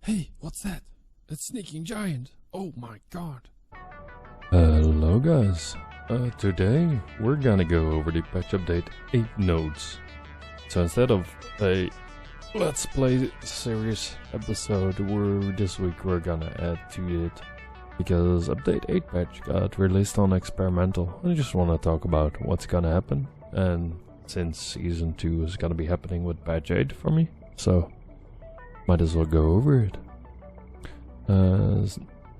Hey, what's that? That sneaking giant. Oh my god. Hello guys, today we're gonna go over the patch update 8 nodes. So instead of a Let's Play series episode, this week we're gonna add to it because update 8 patch got released on experimental. I just wanna talk about what's gonna happen, and since season 2 is gonna be happening with patch 8 for me, so might as well go over it.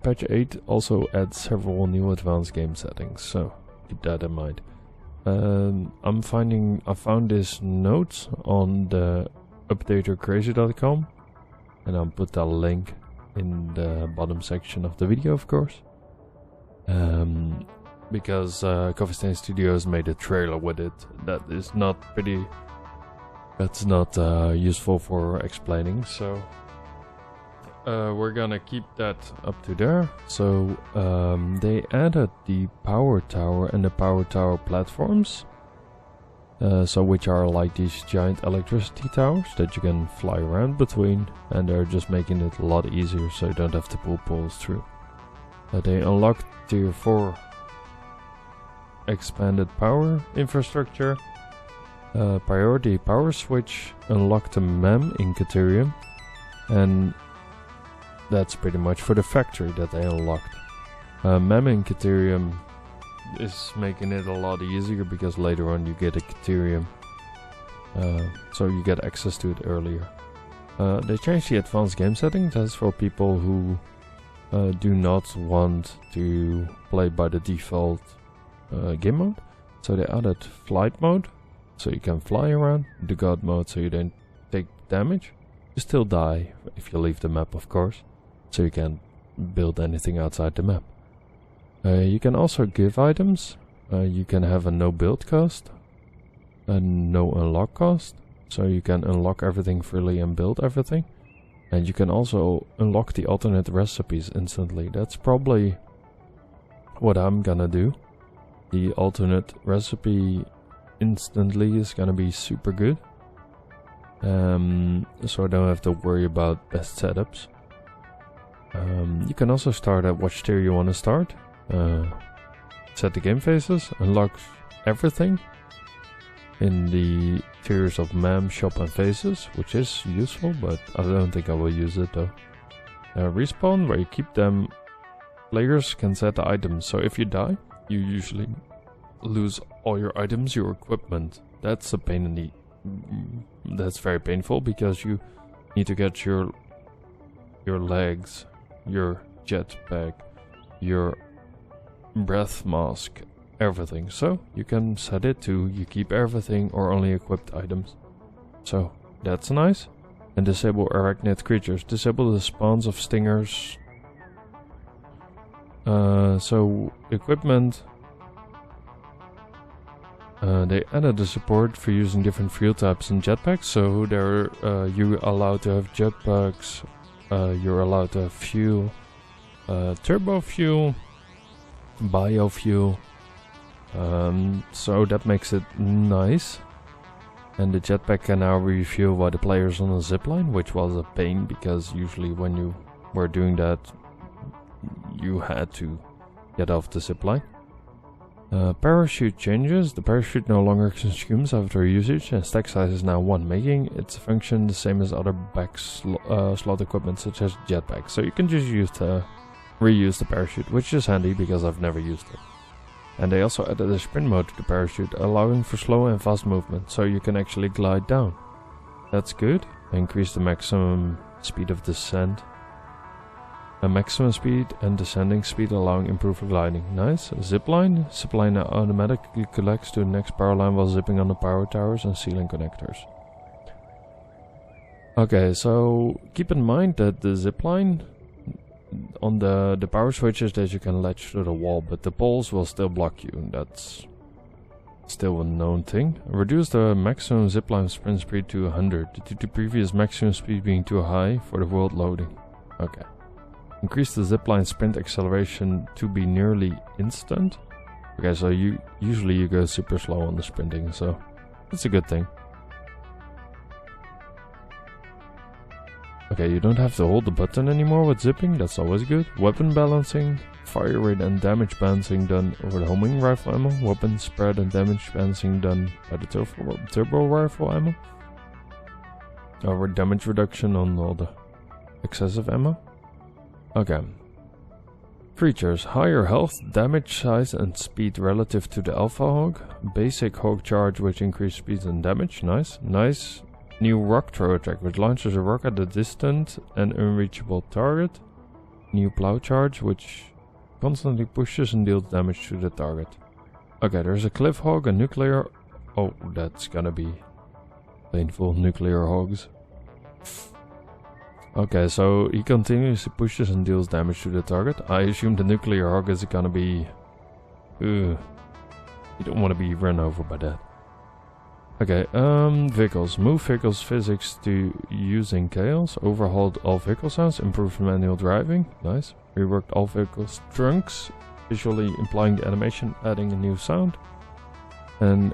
Patch 8 also adds several new advanced game settings, so keep that in mind. I found this note on the updatercrazy.com, and I'll put that link in the bottom section of the video, of course. Because Coffee Stain Studios made a trailer with it that's not useful for explaining, so we're gonna keep that up to there. So they added the power tower and the power tower platforms, which are like these giant electricity towers that you can fly around between, and they're just making it a lot easier so you don't have to pull poles through. They unlocked tier 4 expanded power infrastructure. Priority power switch unlocked a MEM in Caterium, and that's pretty much for the factory that they unlocked. MEM in Caterium is making it a lot easier because later on you get a Caterium, so you get access to it earlier. They changed the advanced game settings. That's for people who do not want to play by the default game mode. So they added flight mode, so you can fly around, the god mode, so you don't take damage. You still die if you leave the map, of course, so you can't build anything outside the map. You can also give items. You can have a no build cost and no unlock cost, so you can unlock everything freely and build everything. And you can also unlock the alternate recipes instantly. That's probably what I'm gonna do. The alternate recipe instantly is gonna be super good, so I don't have to worry about best setups. You can also start at which tier you want to start, set the game phases, unlock everything in the tiers of MEM, shop and phases, which is useful, but I don't think I will use it though. Respawn, where you keep them. Players can set the items, so if you die, you usually lose all your items, your equipment. That's a pain in the... That's very painful because you need to get your legs, your jetpack, your breath mask, everything. So you can set it to you keep everything or only equipped items. So that's nice. And disable arachnid creatures. Disable the spawns of stingers. So equipment. They added the support for using different fuel types in jetpacks, so there you're allowed to have jetpacks, you're allowed to have fuel, turbo fuel, biofuel, so that makes it nice. And the jetpack can now refuel while the player's on a zipline, which was a pain because usually when you were doing that you had to get off the zipline. Parachute changes. The parachute no longer consumes after usage, and stack size is now 1, making its function the same as other back slot equipment such as jetpacks. So you can just reuse the parachute, which is handy because I've never used it. And they also added a sprint mode to the parachute, allowing for slow and fast movement, so you can actually glide down. That's good. Increase the maximum speed of descent. A maximum speed and descending speed, allowing improved gliding. Nice. Zipline. Zipline now automatically collects to the next power line while zipping on the power towers and ceiling connectors. Okay, so keep in mind that the zipline on the power switches that you can latch to the wall, but the poles will still block you. That's still a known thing. Reduce the maximum zipline sprint speed to 100 due to the previous maximum speed being too high for the world loading. Okay. Increase the zipline sprint acceleration to be nearly instant. Okay, so usually you go super slow on the sprinting, so that's a good thing. Okay, you don't have to hold the button anymore with zipping, that's always good. Weapon balancing, fire rate and damage balancing done over the homing rifle ammo. Weapon spread and damage balancing done by the turbo rifle ammo. Over damage reduction on all the excessive ammo. Okay. Features: higher health, damage size and speed relative to the Alpha Hog. Basic Hog Charge which increases speed and damage, nice. Nice. New rock throw attack which launches a rock at a distant and unreachable target. New plow charge which constantly pushes and deals damage to the target. Okay, there's a cliff hog, a nuclear... Oh, that's gonna be painful, nuclear hogs. Okay, so he continuously pushes and deals damage to the target. I assume the nuclear hog is gonna be... You don't want to be run over by that. Okay, vehicles. Move vehicles physics to using chaos. Overhauled all vehicle sounds. Improved manual driving. Nice. Reworked all vehicles trunks. Visually implying the animation, adding a new sound. And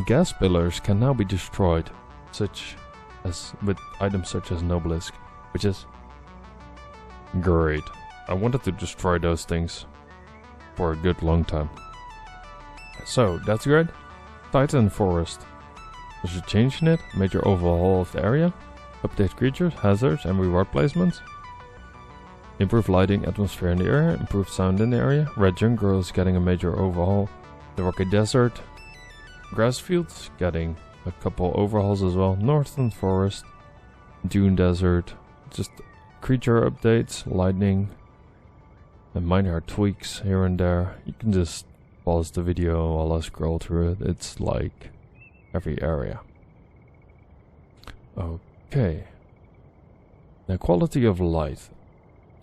gas pillars can now be destroyed. Such as with items such as Nobelisk. Which is great. I wanted to destroy those things for a good long time. So, that's great. Titan Forest. There's a change in it, major overhaul of the area, update creatures, hazards and reward placements, improve lighting, atmosphere in the area, improve sound in the area, Red Jungle is getting a major overhaul, the Rocky Desert, grass fields getting a couple overhauls as well, Northern Forest, Dune Desert, just creature updates, lightning, and minor tweaks here and there. You can just pause the video while I scroll through it, it's like every area. Okay. Now, quality of light.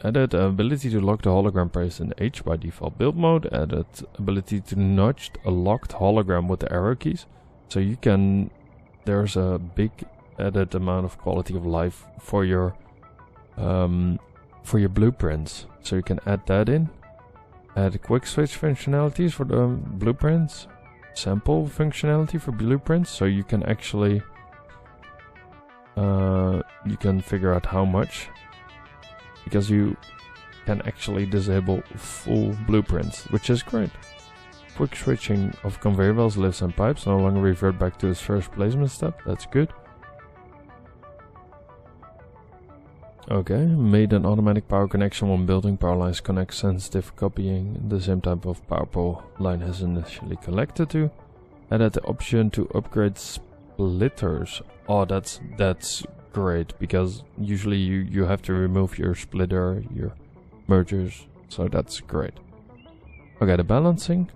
Added ability to lock the hologram pressed in H by default build mode. Added ability to nudge a locked hologram with the arrow keys. So you can... There's a big added amount of quality of life for your blueprints. So you can add that in. Add quick switch functionalities for the blueprints. Sample functionality for blueprints, so you can actually you can figure out how much, because you can actually disable full blueprints, which is great. Quick switching of conveyor belts, lifts and pipes no longer revert back to its first placement step, that's good. Okay, made an automatic power connection when building power lines connect sensitive copying the same type of power pole line has initially connected to. Added the option to upgrade splitters. Oh, that's great, because usually you have to remove your splitter, your mergers, so that's great. Okay, the balancing.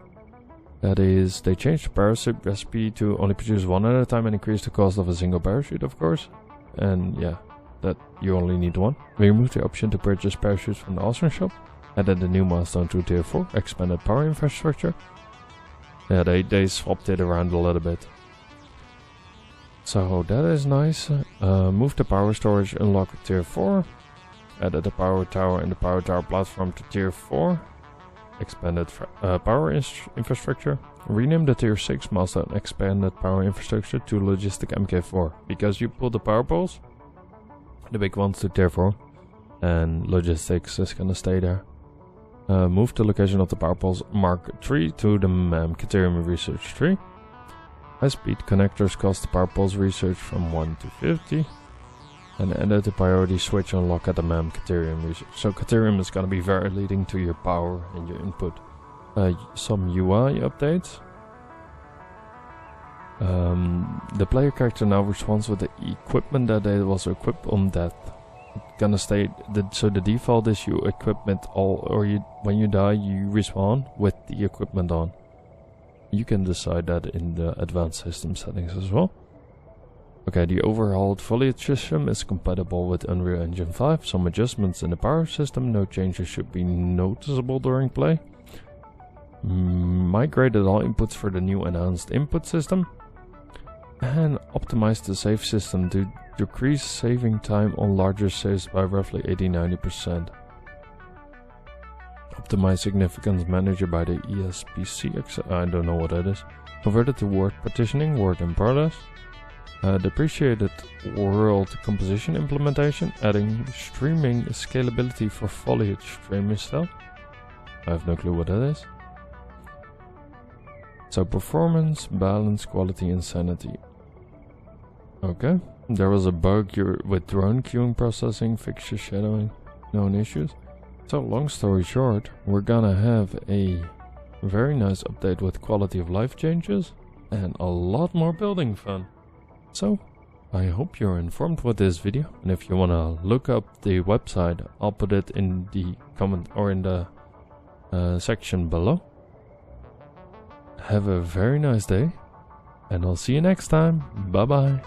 That is, they changed the parachute recipe to only produce one at a time and increase the cost of a single parachute, of course. And yeah, that you only need one. We removed the option to purchase parachutes from the Awesome Shop. Added the new milestone to tier 4, expanded power infrastructure. Yeah, they swapped it around a little bit. So that is nice. Moved the power storage, unlock tier 4. Added the power tower and the power tower platform to tier 4. Expanded power infrastructure. Renamed the tier 6 milestone, expanded power infrastructure to logistic MK4. Because you pull the power poles, the big ones, to tier 4. And logistics is gonna stay there. Move the location of the power poles Mark III to the MEM Caterium Research Tree. High speed connectors cost the power poles research from 1 to 50. And added the priority switch unlock at the MEM Caterium Research. So Caterium is gonna be very leading to your power and your input. Some UI updates. The player character now responds with the equipment that it was equipped on death. It's gonna stay, so the default is you equipment all, or when you die you respawn with the equipment on. You can decide that in the advanced system settings as well. Okay, the overhauled foliage system is compatible with Unreal Engine 5. Some adjustments in the power system, no changes should be noticeable during play. Migrated all inputs for the new enhanced input system. And optimized the save system to decrease saving time on larger saves by roughly 80-90%. Optimize significance manager by the ESPC, I don't know what that is. Converted to word partitioning, word in progress. Depreciated world composition implementation, adding streaming scalability for foliage streaming style. I have no clue what that is. So performance, balance, quality, and sanity. Okay. There was a bug with drone queuing processing, fixture shadowing, known issues. So long story short, we're gonna have a very nice update with quality of life changes and a lot more building fun. So I hope you're informed with this video, and if you wanna look up the website, I'll put it in the comment or in the section below. Have a very nice day, and I'll see you next time. Bye bye.